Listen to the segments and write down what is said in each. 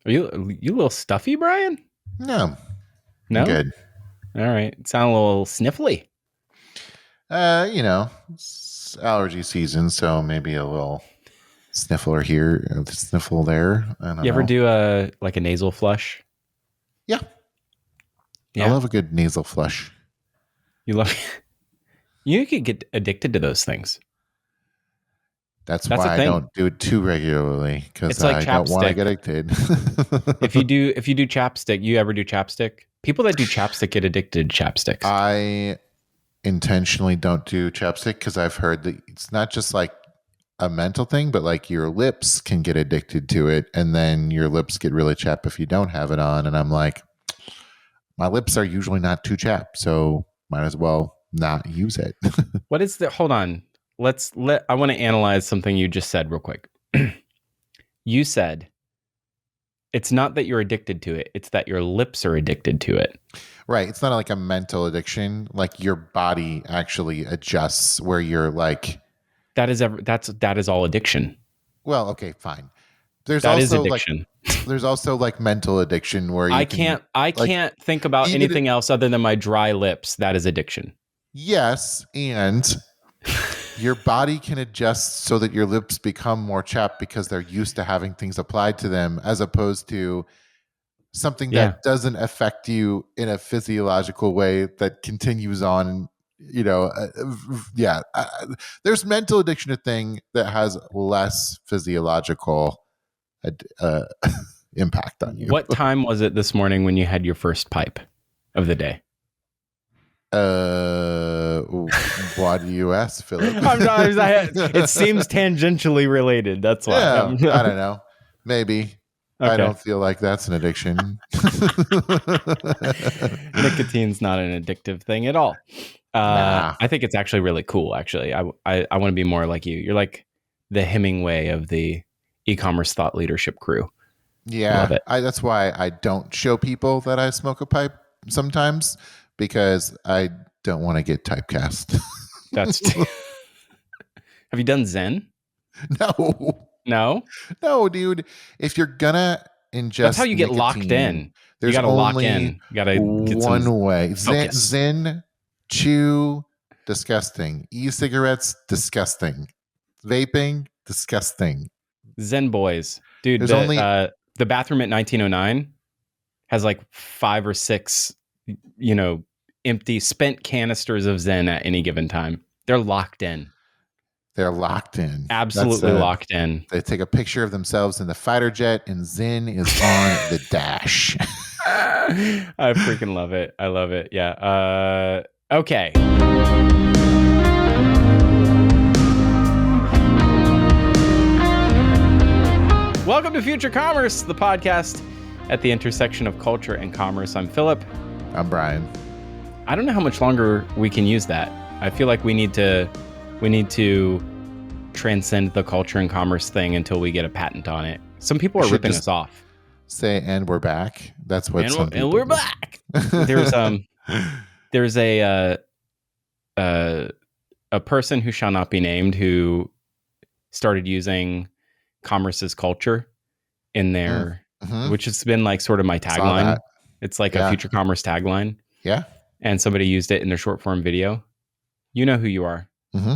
Are you a little stuffy, Brian? No, I'm No? good. All right. Sound a little sniffly. It's allergy season, so maybe a little sniffler here, a sniffle there. I don't You ever know. do a nasal flush? Yeah, I Yeah. love a good nasal flush. You love you could get addicted to those things. That's That's a why I thing. don't do it too regularly because It's like I don't want to ChapStick. get addicted. If you do ChapStick, you ever do ChapStick? People that do ChapStick get addicted to ChapSticks. I intentionally don't do chapstick because I've heard that it's not just like a mental thing, but like your lips can get addicted to it, and then your lips get really chapped if you don't have it on. And I'm like, my lips are usually not too chapped, so might as well not use it. What is the hold on. I want to analyze something you just said real quick. You said it's not that you're addicted to it, it's that your lips are addicted to it. Right. It's not like a mental addiction. Like your body actually adjusts where you're like, That is all addiction. well, okay, fine. There's That is also like addiction. there's also like mental addiction where you I can like can't think about even anything else other than my dry lips. That is addiction. yes, and your body can adjust so that your lips become more chapped because they're used to having things applied to them, as opposed to something Yeah. that doesn't affect you in a physiological way that continues on. There's mental addiction, a thing that has less physiological uh, impact on you. What time was it this morning when you had your first pipe of the day? Why do you ask, Philip? It seems tangentially related. That's why. Yeah, I don't know. Maybe. I Okay. don't feel like that's an addiction. Nicotine's not an addictive thing at all. Nah. I think it's actually really cool. Actually, I want to be more like you. You're like the Hemingway of the e-commerce thought leadership crew. Love Yeah, it. that's why I don't show people that I smoke a pipe sometimes, because I don't want to get typecast. That's. Have you done Zen? No, No, dude. If you're gonna ingest that's how you get nicotine, locked in. You there's got to lock only in. You got to get some one way. focus. Zen, chew, disgusting. E-cigarettes, disgusting. Vaping, disgusting. Zen boys, dude. There's only The bathroom at 1909 has like 5 or 6, empty spent canisters of Zen at any given time. They're locked in. They're locked in. Absolutely locked in. They take a picture of themselves in the fighter jet, and Zen is on the dash. I freaking love it. I love it. Yeah. Okay. Welcome to Future Commerce, the podcast at the intersection of culture and commerce. I'm Philip. I'm Brian. I don't know how much longer we can use that. I feel like we need to transcend the culture and commerce thing until we get a patent on it. Some people are ripping us off. Say, and we're back. That's what and we're back. There's a person who shall not be named who started using commerce's culture in their, which has been like sort of my tagline. It's like a future commerce tagline. Yeah. And somebody used it in their short form video. You know who you are. Mm-hmm.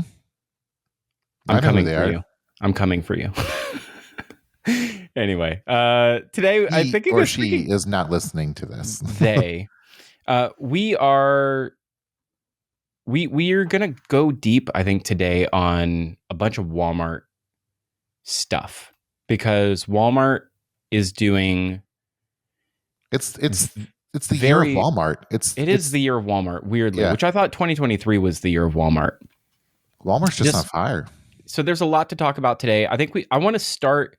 I'm coming for you. I'm coming for you. Anyway, today I think she is not listening to this. We are gonna go deep, I think, today on a bunch of Walmart stuff, because Walmart is doing. It's the year of Walmart. It is the year of Walmart, weirdly, which I thought 2023 was the year of Walmart. Walmart's just on fire. So there's a lot to talk about today. I think I want to start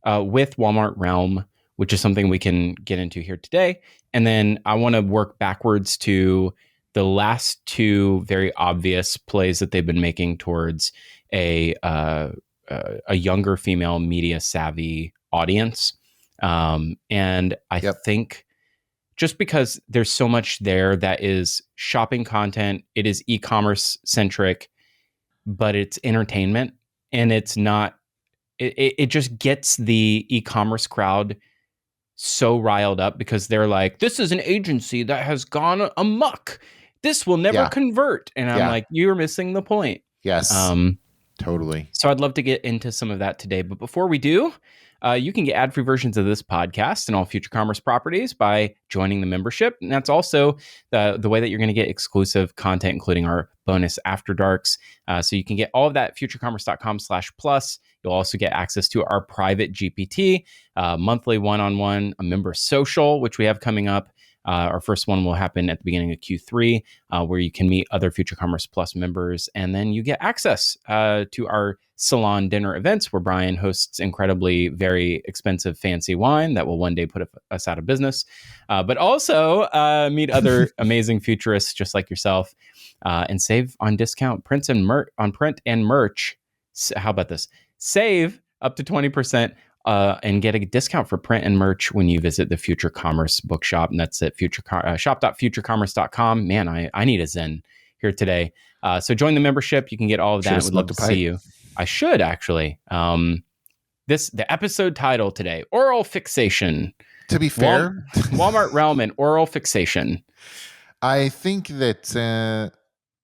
with Walmart Realm, which is something we can get into here today. And then I want to work backwards to the last two very obvious plays that they've been making towards a younger female media savvy audience. And I think just because there's so much there that is shopping content, it is e-commerce centric, but it's entertainment, and it's not. It just gets the e-commerce crowd so riled up because they're like, this is an agency that has gone amok. This will never Yeah. convert. And I'm Yeah. like, you're missing the point. Yes. Totally. So I'd love to get into some of that today. But before we do, you can get ad-free versions of this podcast and all future commerce properties by joining the membership. And that's also the way that you're going to get exclusive content, including our bonus After Darks. So you can get all of that at futurecommerce.com/plus. You'll also get access to our private GPT, monthly one-on-one, a member social, which we have coming up. Our first one will happen at the beginning of Q3, where you can meet other Future Commerce Plus members. And then you get access to our salon dinner events, where Brian hosts incredibly very expensive, fancy wine that will one day put us out of business. But also meet other amazing futurists just like yourself, and save on discount prints and on print and merch. How about this? Save up to 20%. And get a discount for print and merch when you visit the Future Commerce bookshop. And that's at shop.futurecommerce.com. Man, I need a Zen here today. So join the membership. You can get all of that. We'd love to see you. I should actually. The episode title today, Oral Fixation. To be fair, Walmart Realm and Oral Fixation. I think that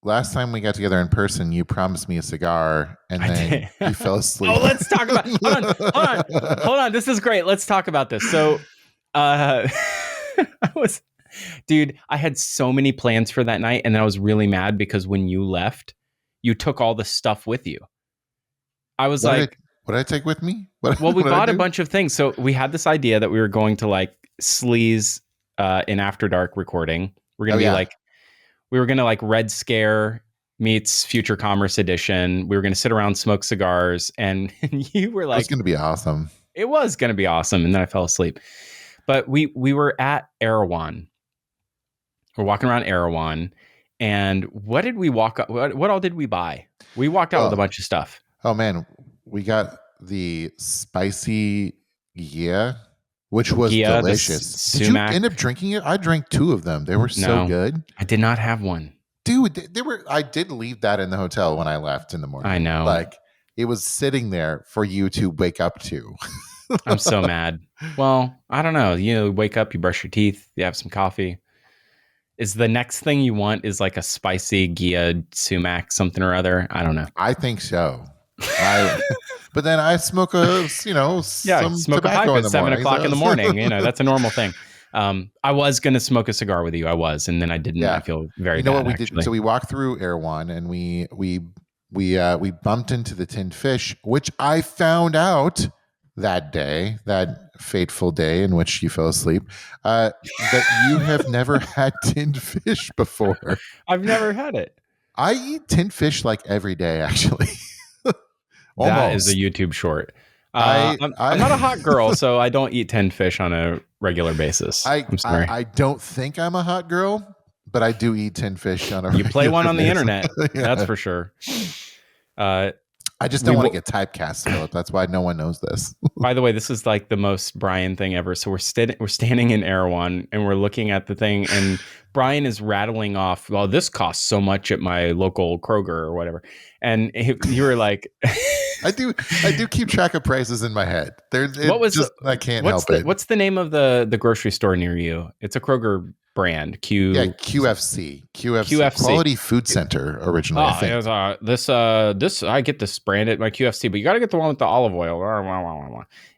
last time we got together in person, you promised me a cigar, and then you fell asleep. Oh, let's talk about. Hold on. This is great. Let's talk about this. So, I had so many plans for that night, and then I was really mad because when you left, you took all the stuff with you. I was what did I take with me? Well, we bought a bunch of things. So we had this idea that we were going to like sleaze in After Dark recording. We're gonna be like. We were going to like Red Scare meets Future Commerce Edition. We were going to sit around, smoke cigars. And you were like, it's going to be awesome. It was going to be awesome. And then I fell asleep. But we were at Erewhon. We're walking around Erewhon. And what did we walk up? What all did we buy? We walked out with a bunch of stuff. Oh, man. We got the spicy ghee, which was delicious. Did you end up drinking it? I drank 2 of them. They were so good. I did not have one. Dude, I did leave that in the hotel when I left in the morning. I know. Like, it was sitting there for you to wake up to. I'm so mad. Well, I don't know. You wake up, you brush your teeth, you have some coffee. Is the next thing you want is like a spicy ghee sumac something or other? I don't know. I think so. But then I smoke smoke a pipe at 7 o'clock in the morning. That's a normal thing. I was going to smoke a cigar with you. and then I didn't. I feel very bad, what we actually. did? So we walked through Erewhon and we bumped into the tinned fish, which I found out that day, that fateful day in which you fell asleep, that you have never had tinned fish before. I've never had it. I eat tinned fish like every day, actually. That is a YouTube short. I'm not a hot girl, so I don't eat tinned fish on a regular basis. I'm sorry. I don't think I'm a hot girl, but I do eat tinned fish on a regular basis. You play one on the internet. That's for sure. I just don't want to get typecast, Philip. That's why no one knows this. By the way, this is like the most Brian thing ever. So we're standing in Erewhon and we're looking at the thing, and Brian is rattling off, well, this costs so much at my local Kroger or whatever. And you were like... I do keep track of prices in my head. I can't help it. What's the name of the grocery store near you? It's a Kroger brand. QFC. Quality Food Center originally. I think. I get this brand at my QFC, but you got to get the one with the olive oil.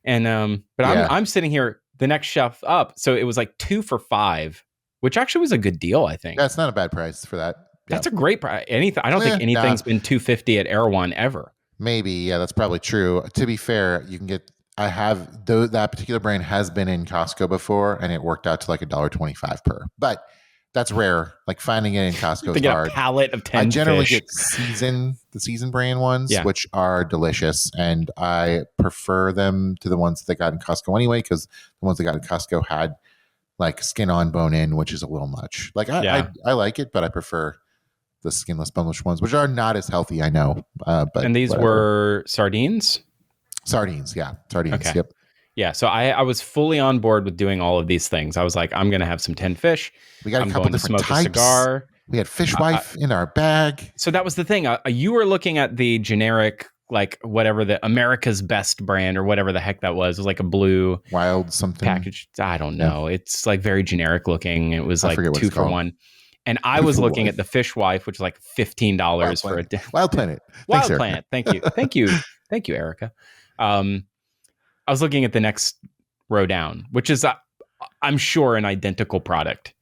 And I'm sitting here the next shelf up, so it was like 2 for $5, which actually was a good deal. I think that's not a bad price for that. That's a great price. I don't think anything's been $2.50 at Erewhon ever. Maybe, yeah, that's probably true. To be fair, you can get. That particular brand has been in Costco before, and it worked out to like $1.25 per. But that's rare. Like finding it in Costco is hard. A pallet of 10 I generally fish. get the season brand ones, which are delicious, and I prefer them to the ones that they got in Costco anyway, because the ones they got in Costco had like skin on, bone in, which is a little much. Like I like it, but I prefer the skinless, boneless ones, which are not as healthy, I know. And these were sardines? Sardines, yeah. Sardines, okay. Yep. Yeah, so I was fully on board with doing all of these things. I was like, I'm going to have some 10 fish. We got a couple different types. A cigar. We had Fishwife in our bag. So that was the thing. You were looking at the generic like whatever the America's Best brand or whatever the heck that was. It was like a blue Wild something package. I don't Yeah. know. It's like very generic looking. It was I like forget what 2 it's for called. 1. And I 2 was for looking 1. at the Fish Wife, which is like Wild $15 for a Planet. Wild Planet. Thanks, Wild Erica. Planet. Thank you. Thank you. Thank you, Erica. I was looking at the next row down, which is, I'm sure, an identical product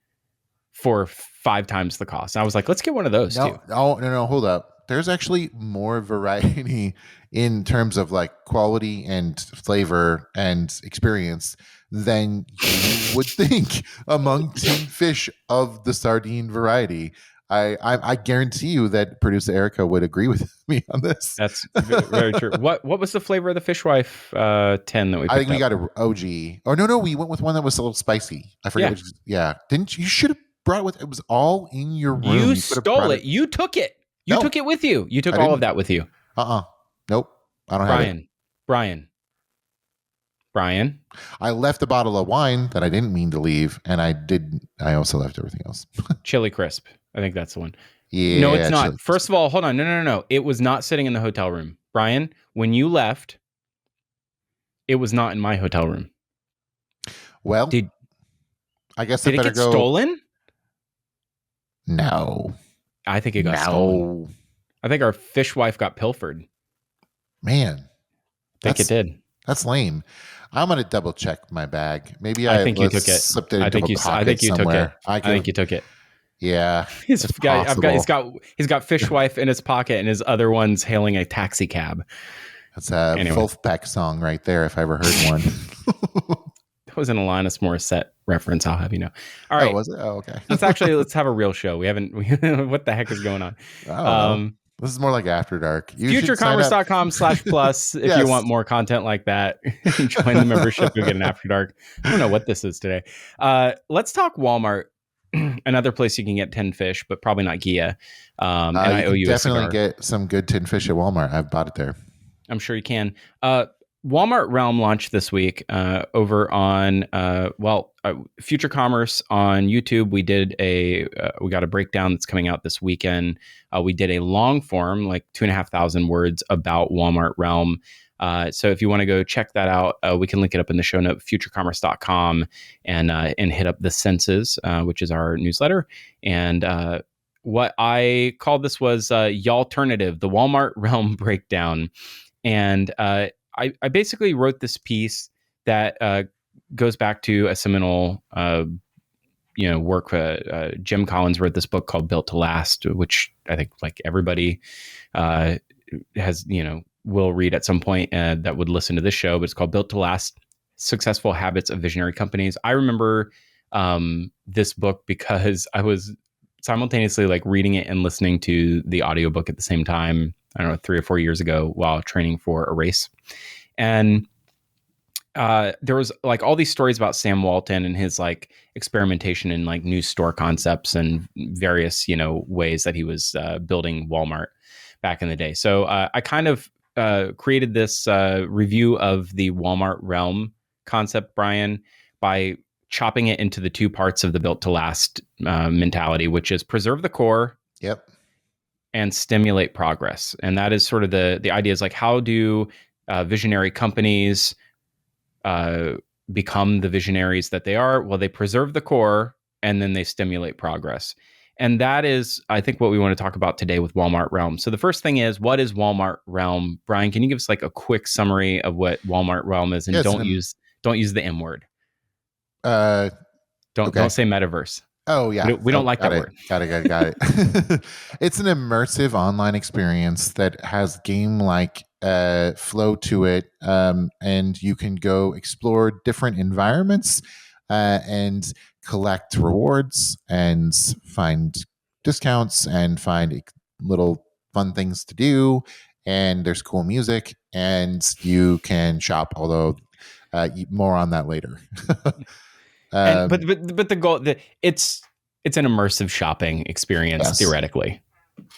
for 5 times the cost. And I was like, let's get one of those too. No, hold up. There's actually more variety in terms of like quality and flavor and experience than you would think among tin fish of the sardine variety. I guarantee you that producer Erica would agree with me on this. That's very true. What was the flavor of the Fishwife 10 that we picked I think we up? got an OG. Oh no, we went with one that was a little spicy. I forget which. Yeah, didn't you? Should have brought it with. It was all in your room. You could have stole brought it. You took it. You No. took it with you. You took I all didn't. of that with you. Nope. I don't have it. Brian. I left a bottle of wine that I didn't mean to leave, and I also left everything else. Chili Crisp. I think that's the one. Yeah. No, it's not. Chili First of all, hold on. No. It was not sitting in the hotel room. Brian, when you left, it was not in my hotel room. Well, I guess I did it better get go. Stolen? No. I think it got stolen. I think our Fishwife got pilfered. Man. I think it did. That's lame. I'm going to double check my bag. Maybe I think you took it. Slipped it I think into you. a pocket I think you somewhere. took it. I think you took it. Yeah, He's got Fishwife in his pocket, and his other one's hailing a taxi cab. That's a Wolfpack song right there, if I ever heard one. That was an Alanis Morissette reference, I'll have you know. All right. Oh, was it? Oh, okay. let's have a real show. We haven't, what the heck is going on? I don't know. This is more like After Dark. Futurecommerce.com/plus if you want more content like that. Join the membership. You'll get an After Dark. I don't know what this is today. Let's talk Walmart. Another place you can get tin fish, but probably not Gia. And I owe you definitely get some good tin fish at Walmart. I've bought it there. I'm sure you can. Walmart Realm launched this week over on Future Commerce on YouTube. We did we got a breakdown that's coming out this weekend. We did a long form, like 2,500 words about Walmart Realm. So if you want to go check that out, we can link it up in the show note, futurecommerce.com, and hit up the Senses, which is our newsletter. And what I called this was Y'alternative, the Walmart Realm breakdown. And I basically wrote this piece that goes back to a seminal work. Jim Collins wrote this book called Built to Last, which I think like everybody has, will read at some point that would listen to this show, but it's called Built to Last: Successful Habits of Visionary Companies. I remember this book because I was simultaneously like reading it and listening to the audiobook at the same time. I don't know, 3 or 4 years ago while training for a race. And there was like all these stories about Sam Walton and his like experimentation in like new store concepts and various, ways that he was building Walmart back in the day. So I kind of created this review of the Walmart Realm concept, Brian, by chopping it into the 2 parts of the Built to Last mentality, which is preserve the core. Yep. And stimulate progress. And that is sort of the idea is like, how do visionary companies become the visionaries that they are? Well, they preserve the core and then they stimulate progress. And that is, I think, what we want to talk about today with Walmart Realm. So the first thing is, what is Walmart Realm? Brian, can you give us like a quick summary of what Walmart Realm is? And don't use the M word. Don't say metaverse. Oh, yeah. We don't like that word. Got it. It's an immersive online experience that has game-like flow to it. And you can go explore different environments and collect rewards and find discounts and find little fun things to do. And there's cool music and you can shop, although more on that later. But the goal, it's an immersive shopping experience, theoretically.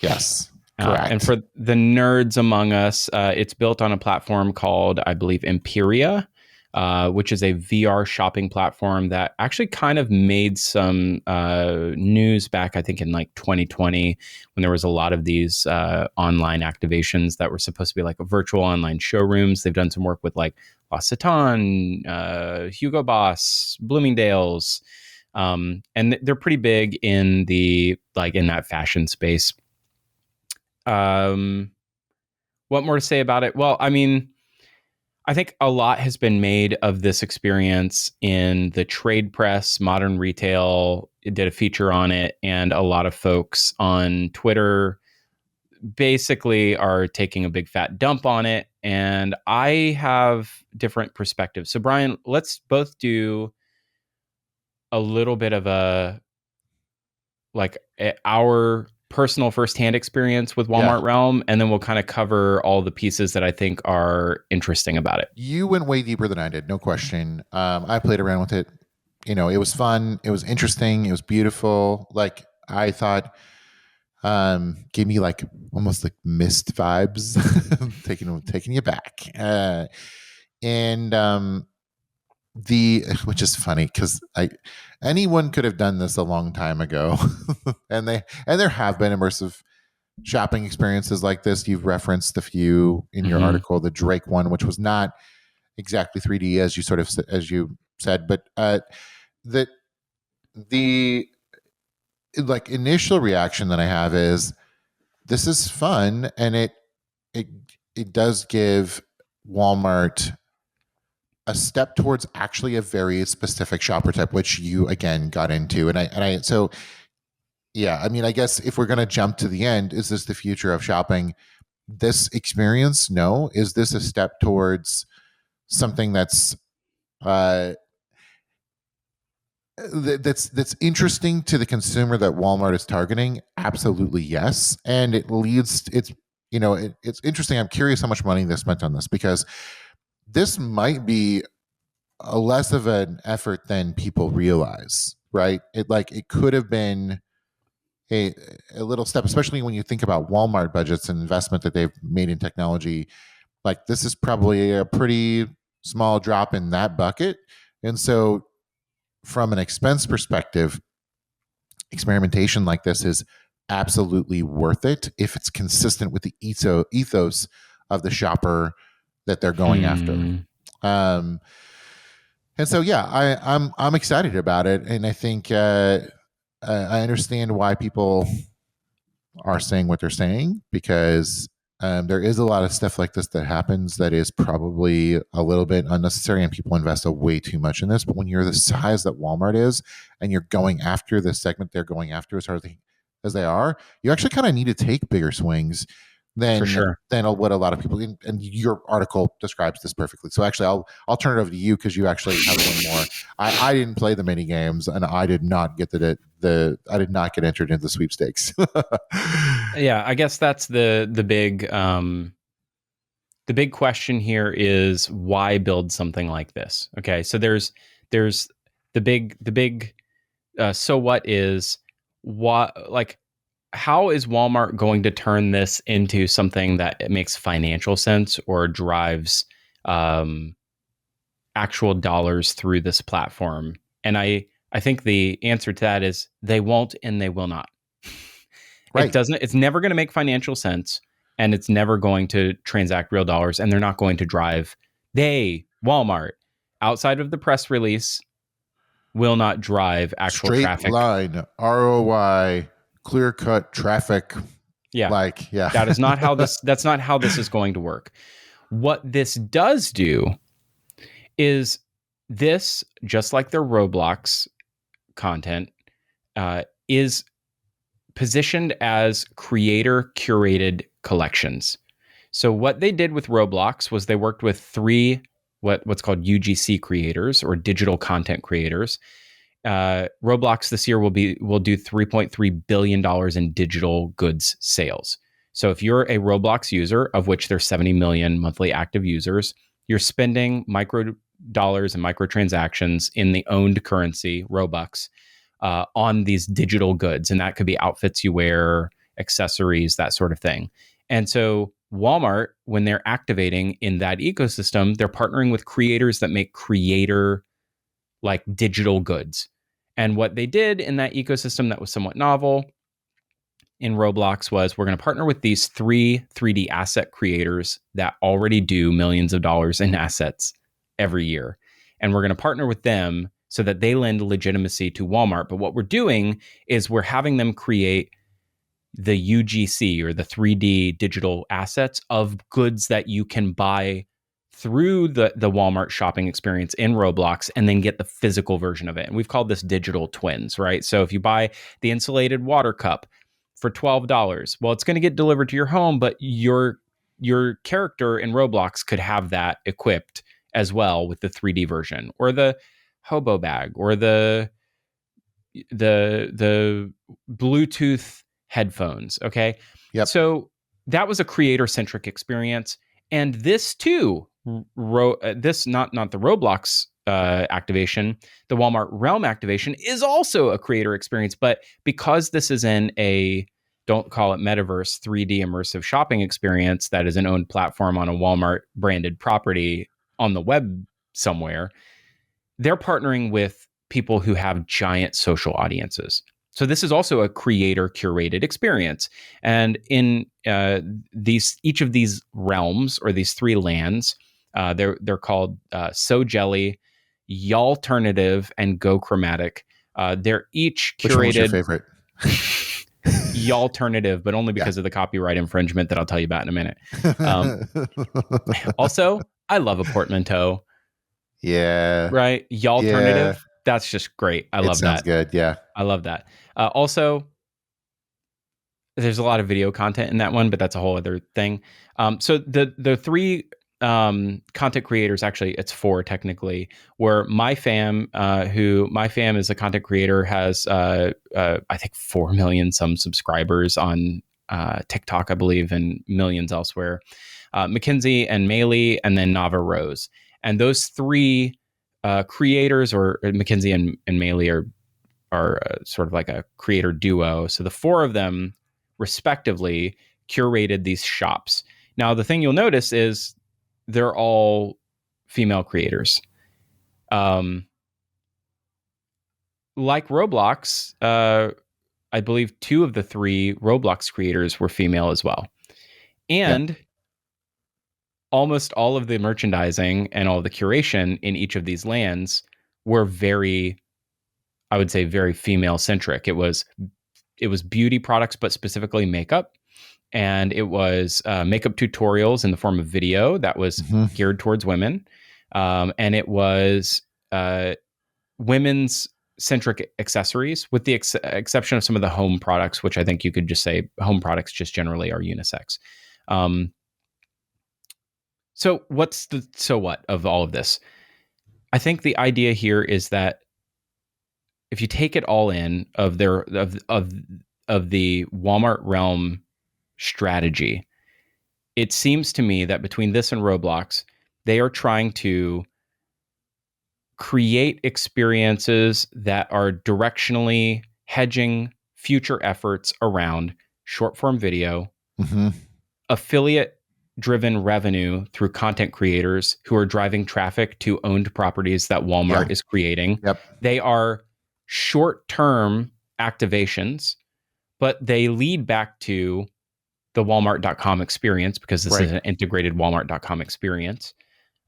Yes, correct. And for the nerds among us, it's built on a platform called, I believe, Imperia. which is a VR shopping platform that actually kind of made some news back, I think, in like 2020, when there was a lot of these online activations that were supposed to be like a virtual online showrooms. They've done some work with like L'Occitane, Hugo Boss, Bloomingdale's, and they're pretty big in the like in that fashion space. What more to say about it? Well, I mean, I think a lot has been made of this experience in the trade press. Modern Retail did a feature on it, and a lot of folks on Twitter basically are taking a big fat dump on it. And I have different perspectives. So, Brian, let's both do a little bit of our personal firsthand experience with Yeah. Walmart Realm, and then we'll kind of cover all the pieces that I think are interesting about it. You went way deeper than I did, no question. I played around with it. It was fun. It was interesting. It was beautiful. Like I thought, gave me like almost like mist vibes, taking you back. And the which is funny because anyone could have done this a long time ago, and there have been immersive shopping experiences like this. You've referenced a few in your article, the Drake one, which was not exactly 3D as you said, but that the like initial reaction that I have is this is fun, and it it does give Walmart a step towards actually a very specific shopper type, which you again got into, and I so yeah, I mean, I guess if we're going to jump to the end, is this the future of shopping? This experience, no. Is this a step towards something that's uh, that's interesting to the consumer that Walmart is targeting? Absolutely, yes. And it's interesting. I'm curious how much money they spent on this, because this might be a less of an effort than people realize, right? It could have been a, a little step, especially when you think about Walmart budgets and investment that they've made in technology. Like this is probably a pretty small drop in that bucket. And so from an expense perspective, experimentation like this is absolutely worth it if it's consistent with the ethos of the shopper that they're going after. And so, yeah, I'm excited about it, and I think I understand why people are saying what they're saying, because there is a lot of stuff like this that happens that is probably a little bit unnecessary, and people invest way too much in this. But when you're the size that Walmart is, and you're going after the segment they're going after as hard as they are, you actually kind of need to take bigger swings than what a lot of people. And your article describes this perfectly. So actually, I'll turn it over to you, because you actually have one more. I didn't play the mini games, and I did not get I did not get entered into the sweepstakes. Yeah, I guess that's the big question here is why build something like this? Okay, so there's the big so what is what, like, how is Walmart going to turn this into something that it makes financial sense or drives actual dollars through this platform? And I think the answer to that is they won't and they will not. Right. It's never going to make financial sense, and it's never going to transact real dollars, and they're not going to drive. Walmart, outside of the press release, will not drive actual straight traffic. line ROI, clear cut traffic. Yeah. Yeah. That is not how that's not how this is going to work. What this does do is this, just like their Roblox content, is positioned as creator curated collections. So what they did with Roblox was they worked with three what's called UGC creators, or digital content creators. Roblox this year will do $3.3 billion in digital goods sales. So if you're a Roblox user, of which there's 70 million monthly active users, you're spending micro dollars and microtransactions in the owned currency, Robux, on these digital goods. And that could be outfits you wear, accessories, that sort of thing. And so Walmart, when they're activating in that ecosystem, they're partnering with creators that make creator like digital goods. And what they did in that ecosystem that was somewhat novel in Roblox was we're going to partner with these three 3D asset creators that already do millions of dollars in assets every year. And we're going to partner with them so that they lend legitimacy to Walmart. But what we're doing is we're having them create the UGC or the 3D digital assets of goods that you can buy through the Walmart shopping experience in Roblox and then get the physical version of it. And we've called this digital twins, right? So if you buy the insulated water cup for $12, well, it's going to get delivered to your home, but your character in Roblox could have that equipped as well with the 3D version, or the hobo bag, or the Bluetooth headphones. Okay. Yep. So that was a creator centric experience. And this too, this not the Roblox activation, the Walmart Realm activation is also a creator experience. But because this is in a, don't call it metaverse, 3D immersive shopping experience that is an owned platform on a Walmart branded property on the web somewhere, they're partnering with people who have giant social audiences. So this is also a creator curated experience. And in each of these realms or these three lands, they're called So Jelly, Y'alternative, and Go Chromatic. They're each curated. Which one was your favorite? Y'alternative, but only because of the copyright infringement that I'll tell you about in a minute. Also, I love a portmanteau. Yeah. Right. Y'alternative. Yeah. That's just great. I love that. Sounds good. Yeah. I love that. Also, there's a lot of video content in that one, but that's a whole other thing. So the three content creators, actually, it's four technically, were MyFam, who MyFam is a content creator, has I think 4 million some subscribers on TikTok, I believe, and millions elsewhere. Mackenzie and Maylee, and then Nava Rose. And those three creators, or Mackenzie and Maylee, are sort of like a creator duo. So the four of them, respectively, curated these shops. Now, the thing you'll notice is they're all female creators. Like Roblox, I believe 2 of the 3 Roblox creators were female as well. And almost all of the merchandising and all the curation in each of these lands were very, I would say, very female centric. It was beauty products, but specifically makeup. And it was makeup tutorials in the form of video that was geared towards women. And it was women's centric accessories, with the exception of some of the home products, which I think you could just say home products just generally are unisex. So what's the so what of all of this? I think the idea here is that if you take it all in of their of the Walmart Realm strategy, it seems to me that between this and Roblox, they are trying to create experiences that are directionally hedging future efforts around short form video, affiliate driven revenue through content creators who are driving traffic to owned properties that Walmart is creating. They are short-term activations, but they lead back to the Walmart.com experience, because this is an integrated Walmart.com experience.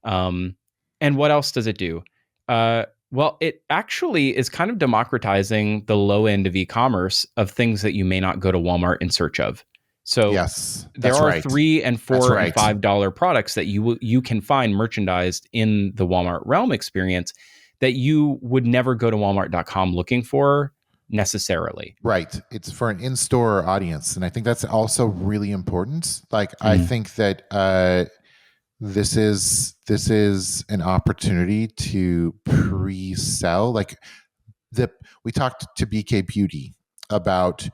And what else does it do? Well, it actually is kind of democratizing the low end of e-commerce of things that you may not go to Walmart in search of. So there are $3 and $4 and $5 products that you can find merchandised in the Walmart Realm experience that you would never go to Walmart.com looking for necessarily. Right. It's for an in-store audience. And I think that's also really important. Like, I think that this is an opportunity to pre-sell. Like, we talked to BK Beauty about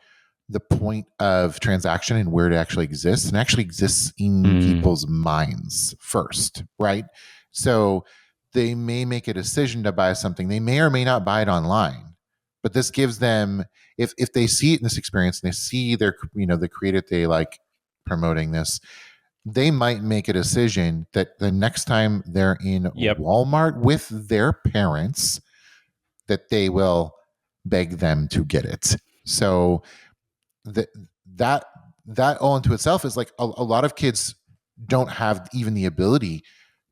the point of transaction and where it actually exists, and actually exists in people's minds first, right? So they may make a decision to buy something. They may or may not buy it online, but this gives them, if they see it in this experience and they see their, the creator they like promoting this, they might make a decision that the next time they're in Yep. Walmart with their parents, that they will beg them to get it. So that that that all into itself is like a lot of kids don't have even the ability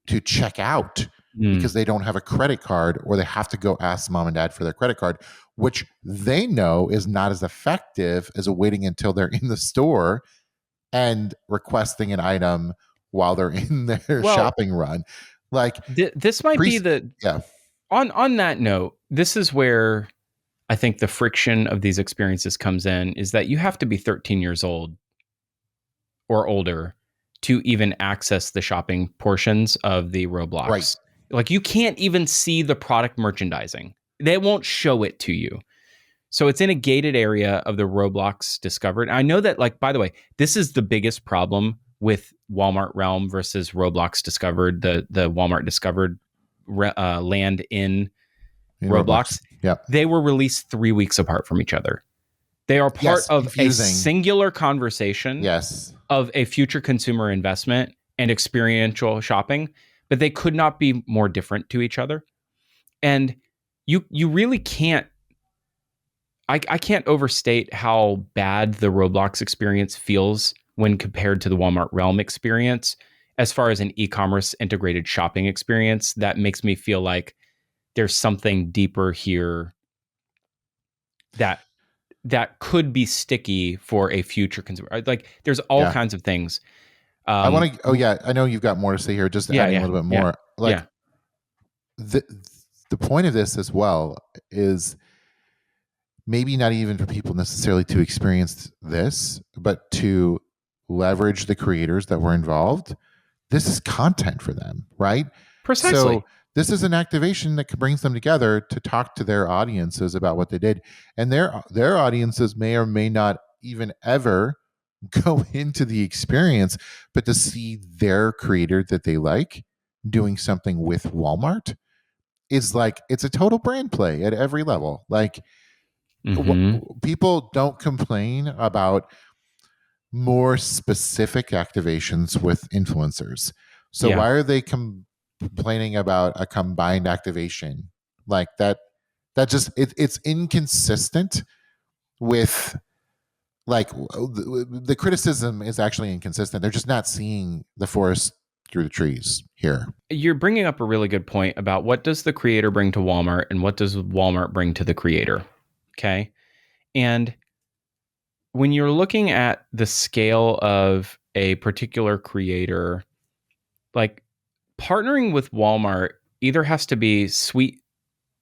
to check out because Mm. they don't have a credit card, or they have to go ask mom and dad for their credit card, which they know is not as effective as waiting until they're in the store and requesting an item while they're in their Well, shopping run. Like this might pre be the yeah, on that note, this is where I think the friction of these experiences comes in, is that you have to be 13 years old or older to even access the shopping portions of the right. Roblox. Like, you can't even see the product merchandising. They won't show it to you. So it's in a gated area of the Roblox Discovered. I know that, like, by the way, this is the biggest problem with Walmart Realm versus Roblox Discovered, the Walmart Discovered land in In Roblox. Roblox. Yep. They were released 3 weeks apart from each other. They are part Yes, of a confusing. singular conversation Yes. of a future consumer investment and experiential shopping, but they could not be more different to each other. And you really can't. I can't overstate how bad the Roblox experience feels when compared to the Walmart Realm experience. As far as an e-commerce integrated shopping experience, that makes me feel like there's something deeper here that could be sticky for a future consumer. Like, there's all Yeah. kinds of things. I Um, want to. Oh yeah, I know you've got more to say here. Just yeah, adding a yeah, little bit yeah, more. Like yeah. the the point of this as well is maybe not even for people necessarily to experience this, but to leverage the creators that were involved. This is content for them, right? Precisely. So this is an activation that brings them together to talk to their audiences about what they did, and their audiences may or may not even ever go into the experience, but to see their creator that they like doing something with Walmart is like, it's a total brand play at every level. Like Mm-hmm. people don't complain about more specific activations with influencers. So Yeah. why are they complaining about a combined activation like that? That just it's inconsistent with like the criticism is actually inconsistent. They're just not seeing the forest through the trees here. You're bringing up a really good point about what does the creator bring to Walmart and what does Walmart bring to the creator. Okay. And when you're looking at the scale of a particular creator, like, partnering with Walmart either has to be sweet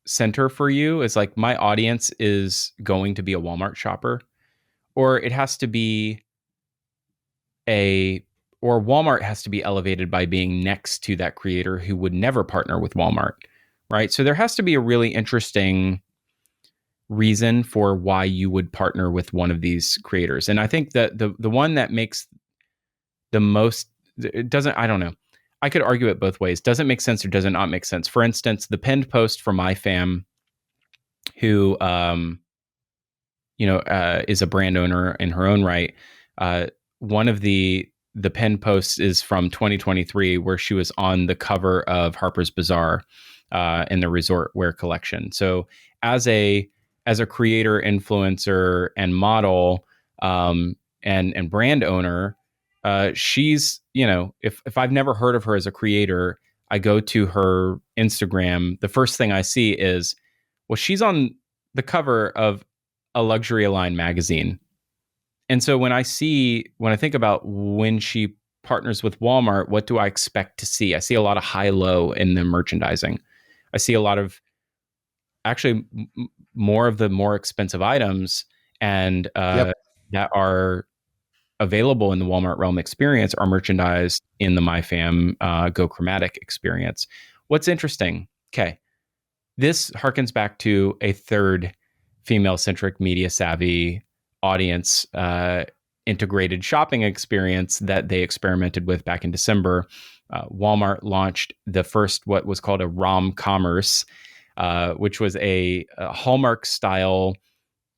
center for you, is like, my audience is going to be a Walmart shopper, or it has to be a or Walmart has to be elevated by being next to that creator who would never partner with Walmart, right? So there has to be a really interesting reason for why you would partner with one of these creators. And I think that the one that makes the most, it doesn't, I don't know. I could argue it both ways. Doesn't make sense or does it not make sense. For instance, the pinned post from my fam, who is a brand owner in her own right. One of the pen posts is from 2023, where she was on the cover of Harper's Bazaar in the resort wear collection. So as a creator, influencer, and model, and brand owner, she's, if I've never heard of her as a creator, I go to her Instagram. The first thing I see is, well, she's on the cover of a luxury aligned magazine. And so when I think about when she partners with Walmart, what do I expect to see? I see a lot of high low in the merchandising. I see a lot of, actually, more of the more expensive items, and Yep. that are available in the Walmart Realm experience are merchandised in the MyFam Go Chromatic experience. What's interesting? Okay, this harkens back to a third female-centric, media-savvy audience integrated shopping experience that they experimented with back in December. Walmart launched the first, what was called a ROM commerce, which was a Hallmark-style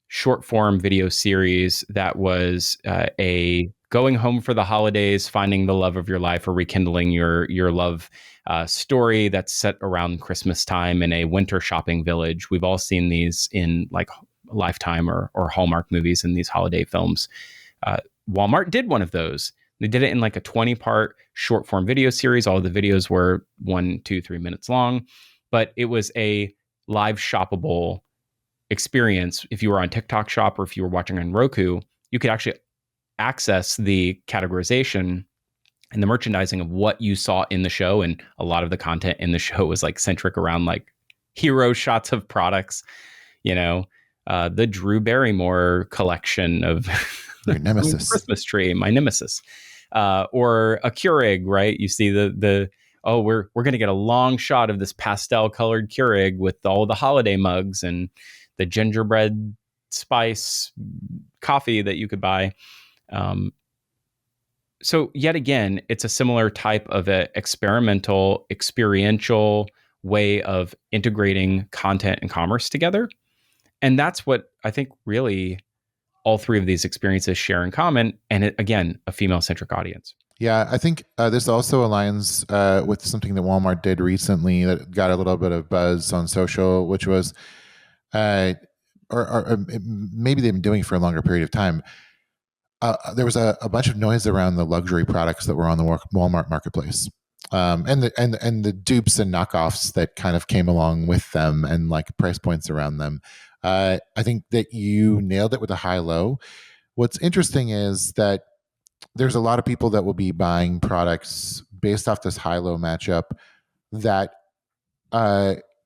short-form video series that was a going home for the holidays, finding the love of your life, or rekindling your love story that's set around Christmas time in a winter shopping village. We've all seen these in like Lifetime or Hallmark movies in these holiday films. Uh, Walmart did one of those. They did it in like a 20-part short form video series. All of the videos were 1, 2, 3 minutes long, but it was a live shoppable experience. If you were on TikTok Shop or if you were watching on Roku, you could actually access the categorization and the merchandising of what you saw in the show. And a lot of the content in the show was like centric around like hero shots of products, you know, the Drew Barrymore collection of Your nemesis. Christmas tree, my nemesis, or a Keurig, right? You see the oh, we're going to get a long shot of this pastel colored Keurig with all the holiday mugs and the gingerbread spice coffee that you could buy. So yet again, it's a similar type of a experimental, experiential way of integrating content and commerce together. And that's what I think really all three of these experiences share in common. And it, again, a female-centric audience. Yeah, I think this also aligns with something that Walmart did recently that got a little bit of buzz on social, which was, or maybe they've been doing it for a longer period of time. There was a bunch of noise around the luxury products that were on the Walmart marketplace, and the dupes and knockoffs that kind of came along with them, and like price points around them. I think that you nailed it with a high-low. What's interesting is that there's a lot of people that will be buying products based off this high-low matchup that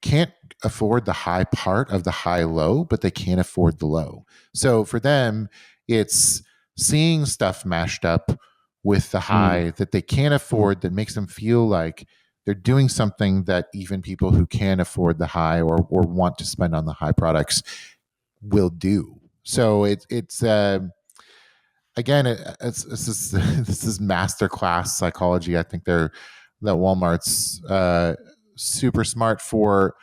can't afford the high part of the high-low, but they can't afford the low. So for them, it's seeing stuff mashed up with the high that they can't afford, that makes them feel like they're doing something that even people who can afford the high or want to spend on the high products will do. So it's again, it's this is masterclass psychology. I think that Walmart's super smart for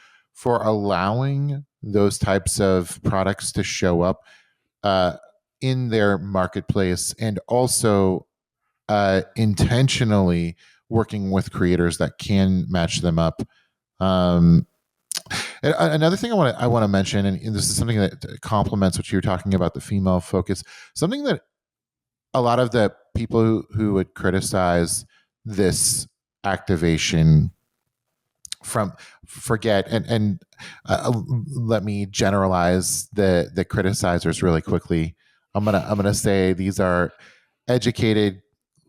allowing those types of products to show up in their marketplace, and also intentionally working with creators that can match them up. Another thing I want to mention, and this is something that complements what you were talking about, the female focus. Something that a lot of the people who would criticize this activation from forget, and let me generalize the criticizers really quickly. I'm gonna say these are educated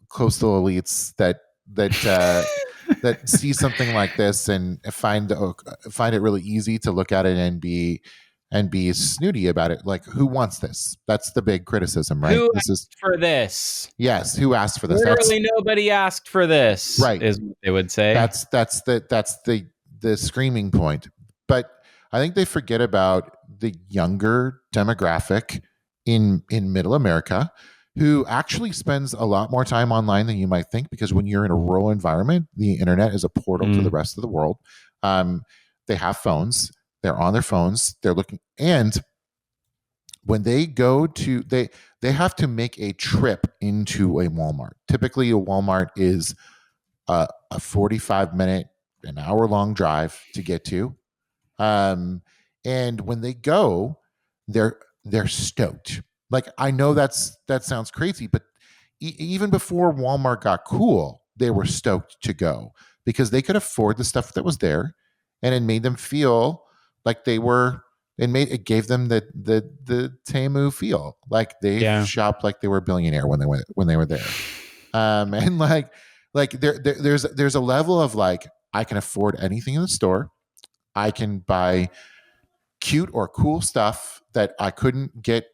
coastal elites that that see something like this and find it really easy to look at it and be snooty about it. Like, who wants this? That's the big criticism, right? Who This is asked for this? Yes, who asked for this? Literally nobody asked for this, right. is what they would say. That's the screaming point. But I think they forget about the younger demographic in middle America, who actually spends a lot more time online than you might think, because when you're in a rural environment, the internet is a portal to the rest of the world. They have phones. They're on their phones. They're looking, and when they go to they have to make a trip into a Walmart. Typically, a Walmart is a 45-minute, an hour-long drive to get to. And when they go, they're stoked. Like, I know that sounds crazy, but even before Walmart got cool, they were stoked to go because they could afford the stuff that was there, and it made them feel like they were. It gave them the Temu feel, like they shopped like they were a billionaire when they were there. And there's a level of like, I can afford anything in the store. I can buy cute or cool stuff that I couldn't get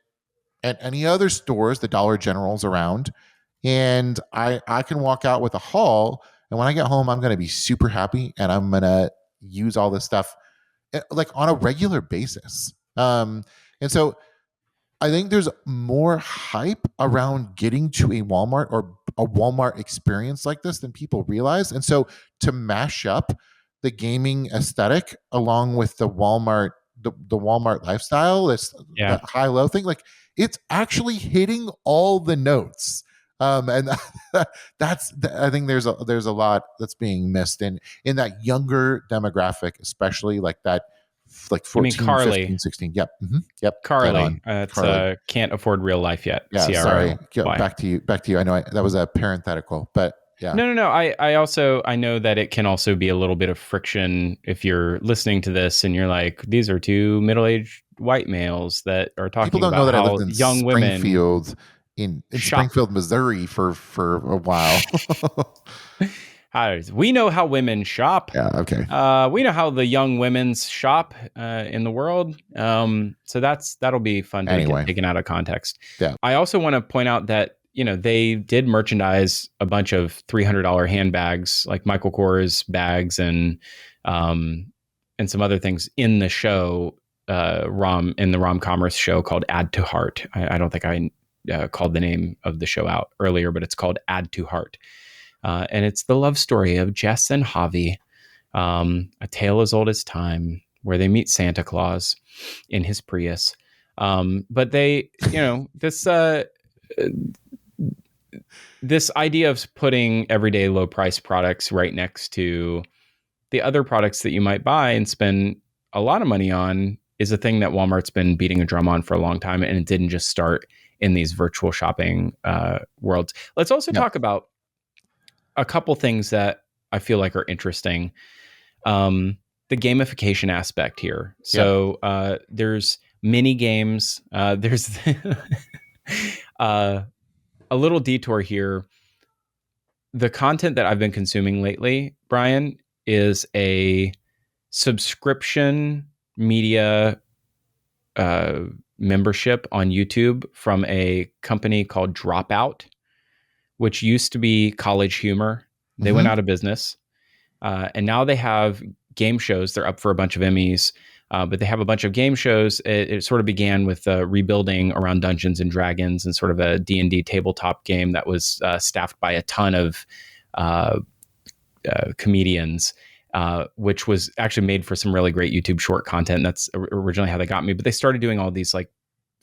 at any other stores, the Dollar Generals around, and I can walk out with a haul. And when I get home, I'm going to be super happy, and I'm going to use all this stuff like on a regular basis. And so I think there's more hype around getting to a Walmart or a Walmart experience like this than people realize. And so to mash up the gaming aesthetic along with the Walmart, the Walmart lifestyle, that high-low thing, like, it's actually hitting all the notes And I think there's a lot that's being missed in that younger demographic, especially like that, like You mean 14, Carly? 15, 16. Yep. Yep. Dead Carly. on. It's Carly. can't afford real life yet. Yeah. Sorry. CROY. Back to you. Back to you. I know that was a parenthetical, but yeah. No. I know that it can also be a little bit of friction if you're listening to this and you're like, these are two middle-aged white males that are People talking don't know about that I lived how in young women Springfield, in shop. Springfield, Missouri for a while. We know how women shop. Yeah. Okay. We know how the young women's shop in the world. So that'll be fun to get Anyway. taken out of context. Yeah. I also want to point out that they did merchandise a bunch of $300 handbags, like Michael Kors bags, and some other things in the show. In the Rom Commerce show called Add to Heart. I don't think I called the name of the show out earlier, but it's called Add to Heart. And it's the love story of Jess and Javi, a tale as old as time, where they meet Santa Claus in his Prius. But they, this idea of putting everyday low price products right next to the other products that you might buy and spend a lot of money on is a thing that Walmart's been beating a drum on for a long time. And it didn't just start in these virtual shopping worlds. Let's also talk about a couple things that I feel like are interesting. The gamification aspect here. So there's mini games. There's a little detour here. The content that I've been consuming lately, Brian, is a subscription media membership on YouTube from a company called Dropout, which used to be College Humor. They went out of business. And now they have game shows. They're up for a bunch of Emmys, but they have a bunch of game shows. It sort of began with rebuilding around Dungeons and Dragons and sort of a D&D tabletop game that was staffed by a ton of comedians, which was actually made for some really great YouTube short content. That's originally how they got me. But they started doing all these like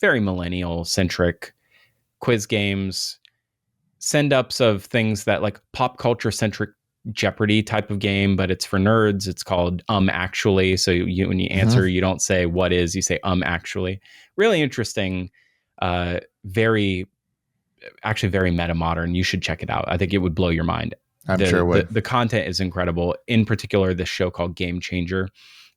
very millennial-centric quiz games, send-ups of things that like pop culture-centric Jeopardy type of game, but it's for nerds. It's called Actually. So when you answer, you don't say what is, you say actually. Really interesting, very meta modern. You should check it out. I think it would blow your mind. I'm sure it would. The content is incredible. In particular, this show called Game Changer.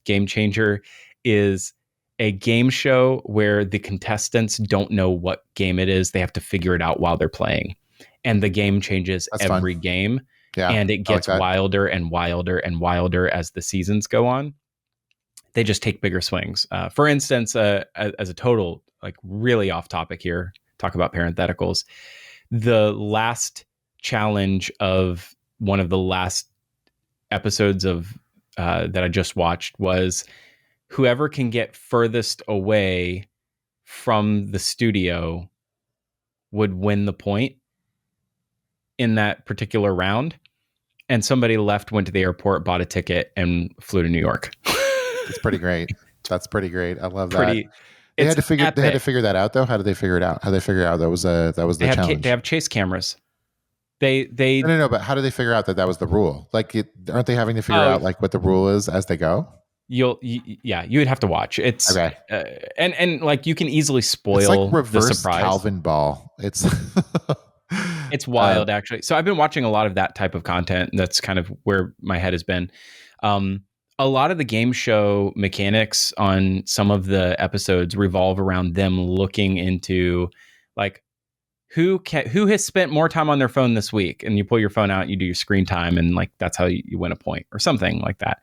Game Changer is a game show where the contestants don't know what game it is. They have to figure it out while they're playing. And the game changes every game. Yeah, and it gets wilder and wilder and wilder as the seasons go on. They just take bigger swings. For instance, as a total, like really off topic here, talk about parentheticals. The last challenge of one of the last episodes of that I just watched was whoever can get furthest away from the studio would win the point in that particular round. And somebody left, went to the airport, bought a ticket, and flew to New York. It's pretty great. That's pretty great. I love that. They had to figure that out though. How did they figure it out? How did they figure out that was the challenge? They have chase camems. They no. But how do they figure out that was the rule? Like, aren't they having to figure out like what the rule is as they go? You would have to watch. It's okay. And like you can easily spoil it's like reverse the surprise. Calvin Ball. It's wild, actually. So I've been watching a lot of that type of content. That's kind of where my head has been. A lot of the game show mechanics on some of the episodes revolve around them looking into like who has spent more time on their phone this week, and you pull your phone out, you do your screen time, and like that's how you win a point or something like that.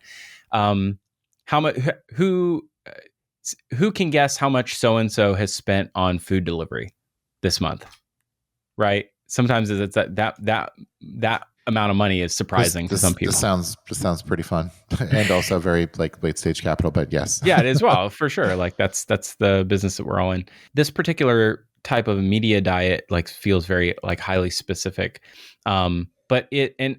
How much? Who can guess how much so and so has spent on food delivery this month? Right. Sometimes it's that amount of money is surprising to some people. This sounds pretty fun and also very like late stage capital, but yes. Yeah, it is. Well, for sure. Like that's the business that we're all in. This particular type of media diet like feels very like highly specific. But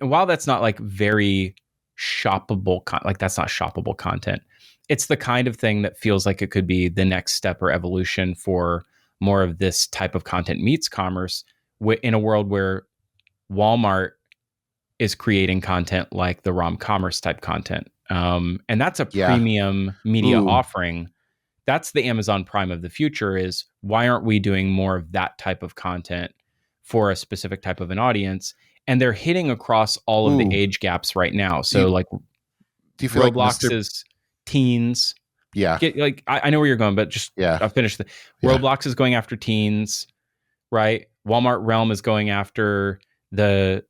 while that's not like very shoppable, that's not shoppable content. It's the kind of thing that feels like it could be the next step or evolution for more of this type of content meets commerce, in a world where Walmart is creating content like the rom-commerce type content. And that's a Yeah. premium media Ooh. offering. That's the Amazon Prime of the future, is why aren't we doing more of that type of content for a specific type of an audience? And they're hitting across all of the Ooh. age gaps right now. Do you So like do you feel like Roblox Mr. is teens. Yeah. I know where you're going, but just Yeah. I'll finish the Yeah. Roblox is going after teens, right? Walmart Realm is going after the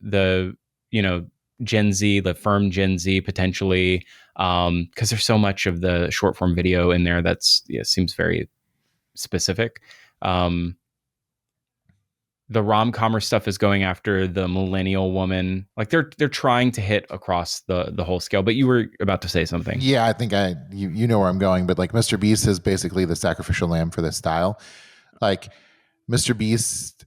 Gen Z, the firm Gen Z potentially, because there's so much of the short form video in there that's seems very specific. The rom-commerce stuff is going after the millennial woman. Like they're trying to hit across the whole scale. But you were about to say something. Yeah, I think you know where I'm going, but like Mr. Beast is basically the sacrificial lamb for this style. Like Mr. Beast,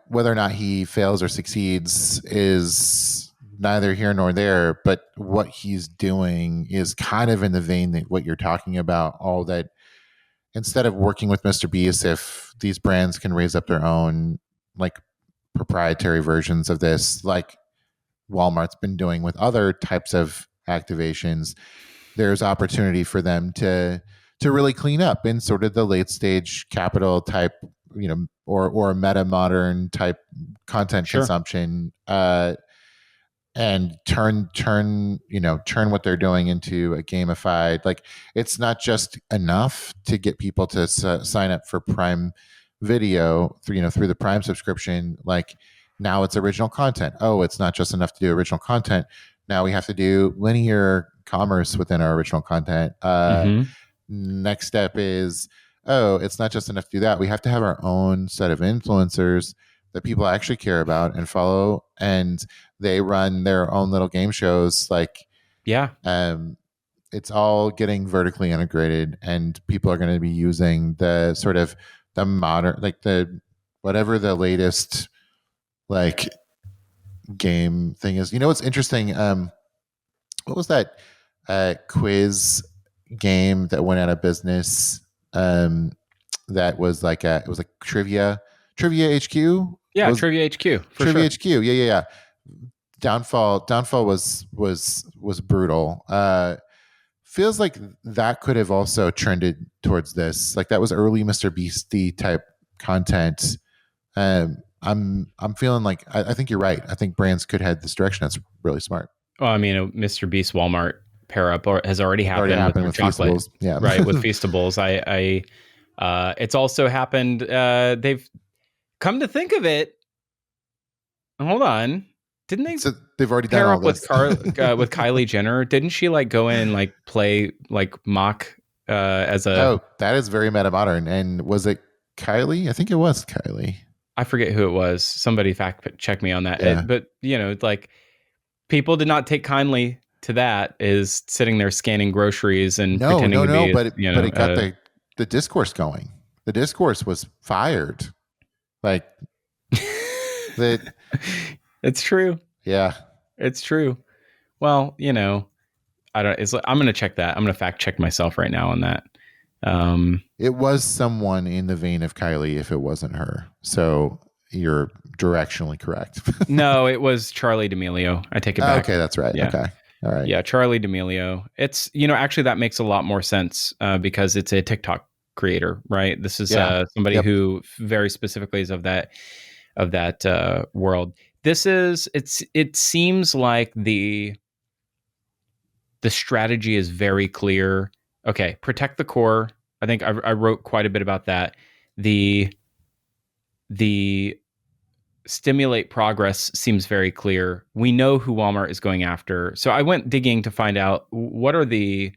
whether or not he fails or succeeds is neither here nor there, but what he's doing is kind of in the vein that what you're talking about, all that instead of working with Mr. Beast, if these brands can raise up their own like proprietary versions of this, like Walmart's been doing with other types of activations, there's opportunity for them to really clean up in sort of the late stage capital type, or meta modern type content Sure. consumption, and turn what they're doing into a gamified, like it's not just enough to get people to sign up for Prime Video through the Prime subscription. Like now it's original content. Oh, it's not just enough to do original content. Now we have to do linear commerce within our original content. Next step is, oh, it's not just enough to do that. We have to have our own set of influencers that people actually care about and follow, and they run their own little game shows. Like, Yeah. It's all getting vertically integrated, and people are going to be using the sort of the modern, like the whatever the latest like game thing is. What's interesting? What was that quiz game that went out of business? That was like it was like trivia HQ. Yeah, Was Trivia HQ for Trivia sure. HQ? Yeah. Downfall was brutal. Feels like that could have also trended towards this. Like that was early Mr. Beastie type content. I'm feeling like I think you're right. I think brands could head this direction. That's really smart. Well, I mean, a Mr. Beast Walmart pair up has already happened with chocolate, Feastables. Yeah, right? With Feastables. It's also happened. They've come to think of it. Hold on, didn't they? So they've already pair done all up with this. with Kylie Jenner? Didn't she like go in and like play like mock as a? Oh, that is very meta modern. And was it Kylie? I think it was Kylie. I forget who it was. Somebody fact check me on that. Yeah. But like people did not take kindly to that. Is sitting there scanning groceries and pretending to be. But it got the discourse going. The discourse was fired. Like that. It's true. Yeah, it's true. Well, I don't. I'm going to check that. I'm going to fact check myself right now on that. It was someone in the vein of Kylie if it wasn't her. So you're directionally correct. No, it was Charlie D'Amelio. I take it back. Okay, that's right. Yeah. Okay. All right. Yeah, Charlie D'Amelio. It's, actually that makes a lot more sense because it's a TikTok creator, right? This is somebody who very specifically is of that world. It seems like the strategy is very clear. Okay, protect the core. I think I wrote quite a bit about that. The stimulate progress seems very clear. We know who Walmart is going after. So I went digging to find out what are the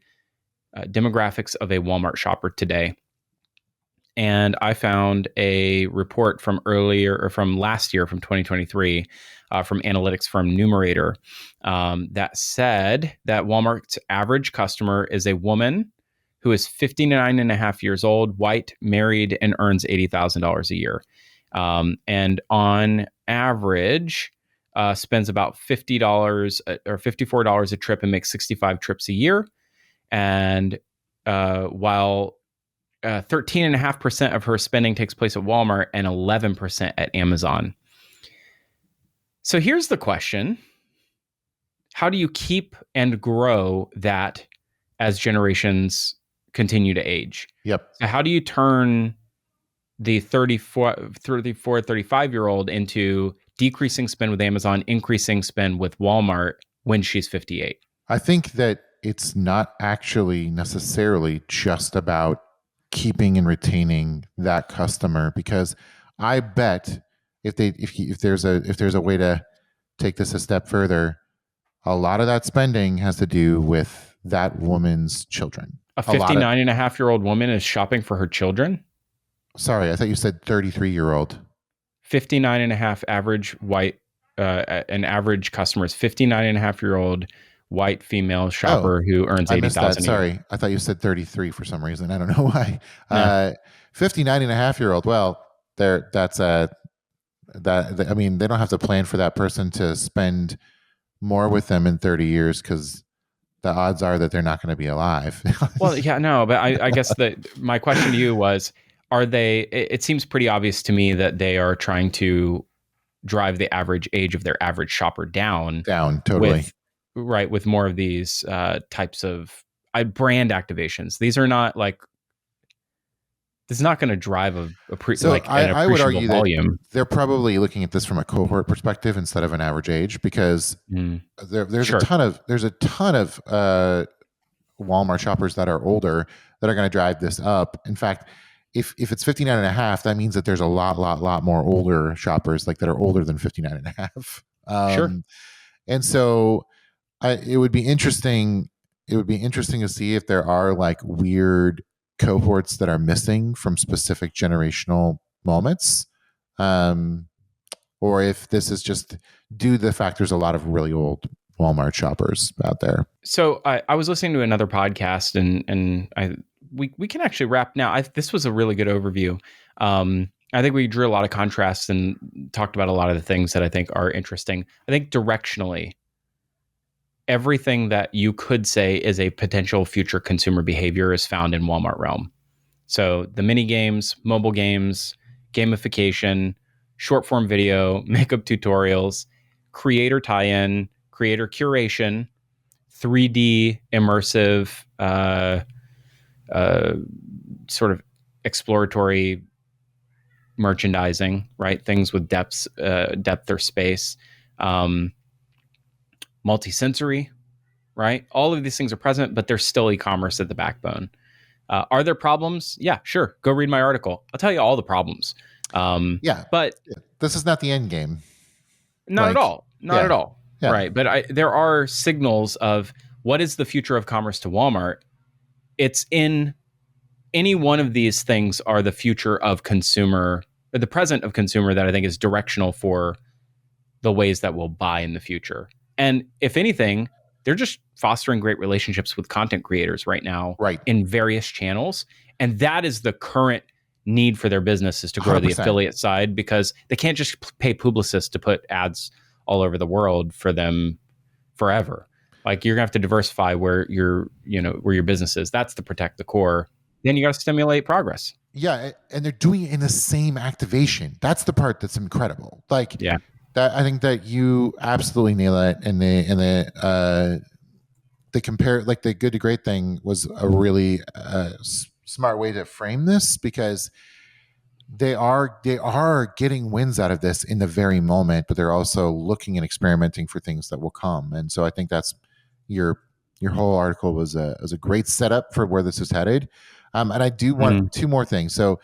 demographics of a Walmart shopper today. And I found a report from last year, from 2023, from analytics firm Numerator, that said that Walmart's average customer is a woman who is 59 and a half years old, white, married, and earns $80,000 a year. And on average, spends about $50 or $54 a trip and makes 65 trips a year. And while 13.5% of her spending takes place at Walmart and 11% at Amazon. So here's the question. How do you keep and grow that as generations continue to age? Yep. So how do you turn the 35-year-old into decreasing spend with Amazon, increasing spend with Walmart when she's 58? I think that it's not actually necessarily just about keeping and retaining that customer, because I bet if there's a way to take this a step further, a lot of that spending has to do with that woman's children. A A lot of 59.5-year-old woman is shopping for her children? Sorry, I thought you said 33-year-old. 59 and a half average white, an average customer is 59.5-year-old white female shopper who earns I missed that. 80,000 a year. Sorry. I thought you said 33 for some reason. I don't know why. No. 59 and a half year old. Well, that's I mean, they don't have to plan for that person to spend more with them in 30 years, because the odds are that they're not going to be alive. Well, yeah, no, but I guess that my question to you was, it seems pretty obvious to me that they are trying to drive the average age of their average shopper down. Down, totally. With more of these types of brand activations. These are not like, this is not going to drive an I would appreciable argue volume. that they're probably looking at this from a cohort perspective instead of an average age, because there's Sure. a ton of Walmart shoppers that are older that are going to drive this up. In fact, if it's 59 and a half, that means that there's a lot more older shoppers, like that are older than 59 and a half. Sure. And so it would be interesting. It would be interesting to see if there are like weird cohorts that are missing from specific generational moments, or if this is just due to the fact there's a lot of really old Walmart shoppers out there. So I was listening to another podcast, and we can actually wrap now. This was a really good overview. I think we drew a lot of contrasts and talked about a lot of the things that I think are interesting. I think directionally, everything that you could say is a potential future consumer behavior is found in Walmart realm. So the mini games, mobile games, gamification, short form video, makeup tutorials, creator tie-in, creator curation, 3D immersive, sort of exploratory merchandising, right? Things with depth or space, multi-sensory, right? All of these things are present, but there's still e-commerce at the backbone. Are there problems? Yeah, sure. Go read my article. I'll tell you all the problems. But this is not the end game. Not at all. Not at all. Yeah. Right. But there are signals of what is the future of commerce to Walmart. It's in any one of these things are the future of consumer, or the present of consumer, that I think is directional for the ways that we'll buy in the future. And if anything, they're just fostering great relationships with content creators right now, right, in various channels. And that is the current need for their business, is to grow 100%. The affiliate side, because they can't just pay publicists to put ads all over the world for them forever. Like, you're gonna have to diversify where your business is. That's to protect the core. Then you got to stimulate progress. Yeah, and they're doing it in the same activation. That's the part that's incredible. Like, yeah, that I think that you absolutely nail it. And the compare, like, the good to great thing was a really smart way to frame this, because they are getting wins out of this in the very moment, but they're also looking and experimenting for things that will come. And so I think that's your whole article was a great setup for where this is headed. And I do want two more things. So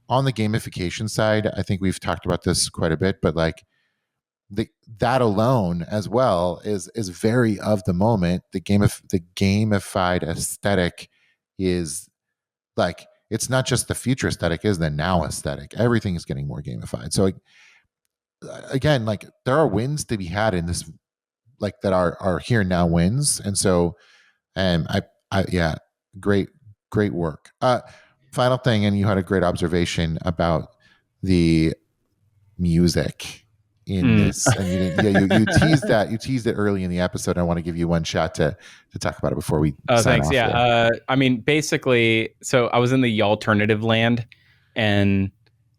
on the gamification side, I think we've talked about this quite a bit, but like that alone as well is very of the moment. The gamified aesthetic is like, it's not just the future aesthetic, is the now aesthetic. Everything is getting more gamified. So again, like, there are wins to be had in this, like, that are here now wins. And so, yeah, great work. Final thing, and you had a great observation about the music in this, and you didn't. Yeah, you teased that. You teased it early in the episode. I want to give you one shot to talk about it before we sign thanks. off. Yeah. I mean, basically, so I was in the alternative land, and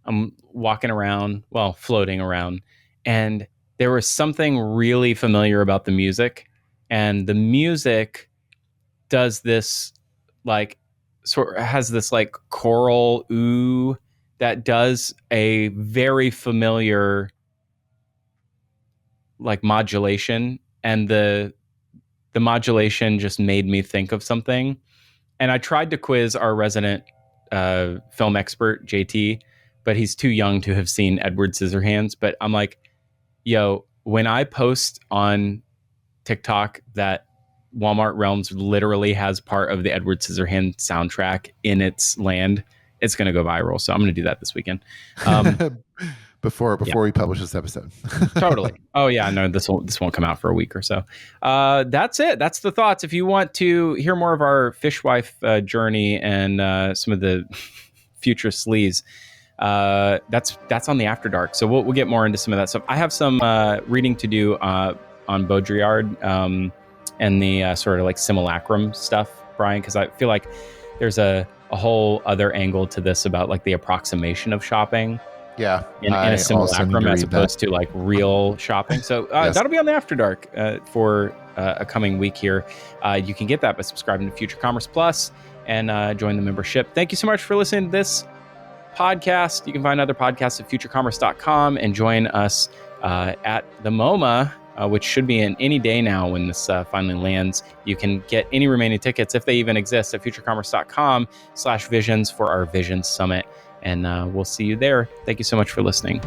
I'm walking around, well, floating around, and there was something really familiar about the music, and the music does this like has this like choral ooh that does a very familiar like modulation, and the modulation just made me think of something. And I tried to quiz our resident film expert JT, but he's too young to have seen Edward Scissorhands. But I'm like, yo, when I post on TikTok that Walmart Realms literally has part of the Edward Scissorhands soundtrack in its land, it's going to go viral. So I'm going to do that this weekend. Before we publish this episode. Totally. Oh yeah, no, this won't come out for a week or so. That's it. That's the thoughts. If you want to hear more of our fishwife journey and some of the future sleaze, that's on the After Dark. So we'll get more into some of that stuff. I have some reading to do on Baudrillard and the sort of like simulacrum stuff, Brian, because I feel like there's a whole other angle to this about like the approximation of shopping. Yeah, in a simulacrum as opposed to like real shopping. So Yes. That'll be on the After Dark for a coming week here. You can get that by subscribing to Future Commerce Plus and join the membership. Thank you so much for listening to this podcast. You can find other podcasts at futurecommerce.com and join us at the MoMA, which should be in any day now when this finally lands. You can get any remaining tickets, if they even exist, at futurecommerce.com/visions for our Visions Summit. And we'll see you there. Thank you so much for listening.